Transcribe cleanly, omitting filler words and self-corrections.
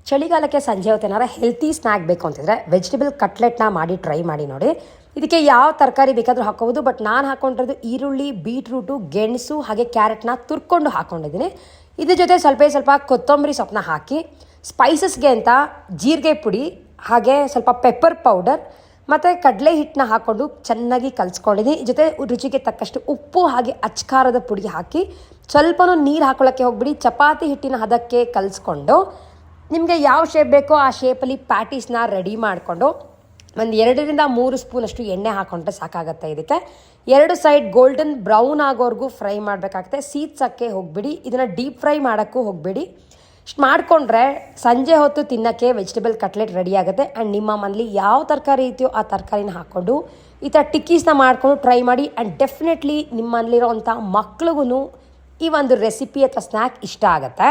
ಚಳಿಗಾಲಕ್ಕೆ ಸಂಜೆ ಹೊತ್ತು ಏನಾರ ಹೆಲ್ತಿ ಸ್ನ್ಯಾಕ್ ಬೇಕು ಅಂತಿದ್ರೆ ವೆಜಿಟೇಬಲ್ ಕಟ್ಲೆಟ್ನ ಮಾಡಿ ಟ್ರೈ ಮಾಡಿ ನೋಡಿ. ಇದಕ್ಕೆ ಯಾವ ತರಕಾರಿ ಬೇಕಾದರೂ ಹಾಕೋಬೋದು, ಬಟ್ ನಾನು ಹಾಕೊಂಡಿರೋದು ಈರುಳ್ಳಿ, ಬೀಟ್ರೂಟು, ಗೆಣಸು ಹಾಗೆ ಕ್ಯಾರೆಟ್ನ ತುರ್ಕೊಂಡು ಹಾಕ್ಕೊಂಡಿದ್ದೀನಿ. ಇದ್ರ ಜೊತೆ ಸ್ವಲ್ಪ ಕೊತ್ತಂಬರಿ ಸೊಪ್ಪನ್ನ ಹಾಕಿ ಸ್ಪೈಸಸ್ಗೆ ಅಂತ ಜೀರಿಗೆ ಪುಡಿ ಹಾಗೆ ಸ್ವಲ್ಪ ಪೆಪ್ಪರ್ ಪೌಡರ್ ಮತ್ತು ಕಡಲೆ ಹಿಟ್ಟನ್ನ ಹಾಕ್ಕೊಂಡು ಚೆನ್ನಾಗಿ ಕಲಿಸ್ಕೊಂಡಿದ್ದೀನಿ. ಜೊತೆ ರುಚಿಗೆ ತಕ್ಕಷ್ಟು ಉಪ್ಪು ಹಾಗೆ ಅಚ್ಕಾರದ ಪುಡಿ ಹಾಕಿ ಸ್ವಲ್ಪನೂ ನೀರು ಹಾಕೊಳ್ಳೋಕ್ಕೆ ಹೋಗ್ಬಿಡಿ. ಚಪಾತಿ ಹಿಟ್ಟಿನ ಹದಕ್ಕೆ ಕಲಿಸ್ಕೊಂಡು ನಿಮಗೆ ಯಾವ ಶೇಪ್ ಬೇಕೋ ಆ ಶೇಪಲ್ಲಿ ಪ್ಯಾಟೀಸ್ನ ರೆಡಿ ಮಾಡಿಕೊಂಡು ಒಂದು 2-3 ಸ್ಪೂನಷ್ಟು ಎಣ್ಣೆ ಹಾಕ್ಕೊಂಡ್ರೆ ಸಾಕಾಗುತ್ತೆ. ಇದಕ್ಕೆ 2 ಸೈಡ್ ಗೋಲ್ಡನ್ ಬ್ರೌನ್ ಆಗೋವರೆಗೂ ಫ್ರೈ ಮಾಡಬೇಕಾಗುತ್ತೆ. ಸೀದ್ಸಕ್ಕೆ ಹೋಗ್ಬಿಡಿ, ಇದನ್ನು ಡೀಪ್ ಫ್ರೈ ಮಾಡೋಕ್ಕೂ ಹೋಗಬೇಡಿ. ಇಷ್ಟು ಮಾಡಿಕೊಂಡ್ರೆ ಸಂಜೆ ಹೊತ್ತು ತಿನ್ನೋಕ್ಕೆ ವೆಜಿಟೇಬಲ್ ಕಟ್ಲೆಟ್ ರೆಡಿ ಆಗುತ್ತೆ. ಆ್ಯಂಡ್ ನಿಮ್ಮ ಮನೇಲಿ ಯಾವ ತರಕಾರಿ ಇದೆಯೋ ಆ ತರಕಾರಿನ ಹಾಕ್ಕೊಂಡು ಈ ಥರ ಟಿಕ್ಕೀಸ್ನ ಮಾಡಿಕೊಂಡು ಟ್ರೈ ಮಾಡಿ. ಆ್ಯಂಡ್ ಡೆಫಿನೆಟ್ಲಿ ನಿಮ್ಮ ಮನೇಲಿರೋವಂಥ ಮಕ್ಳಿಗೂ ಈ ಒಂದು ರೆಸಿಪಿ ಅಥವಾ ಸ್ನ್ಯಾಕ್ ಇಷ್ಟ ಆಗುತ್ತೆ.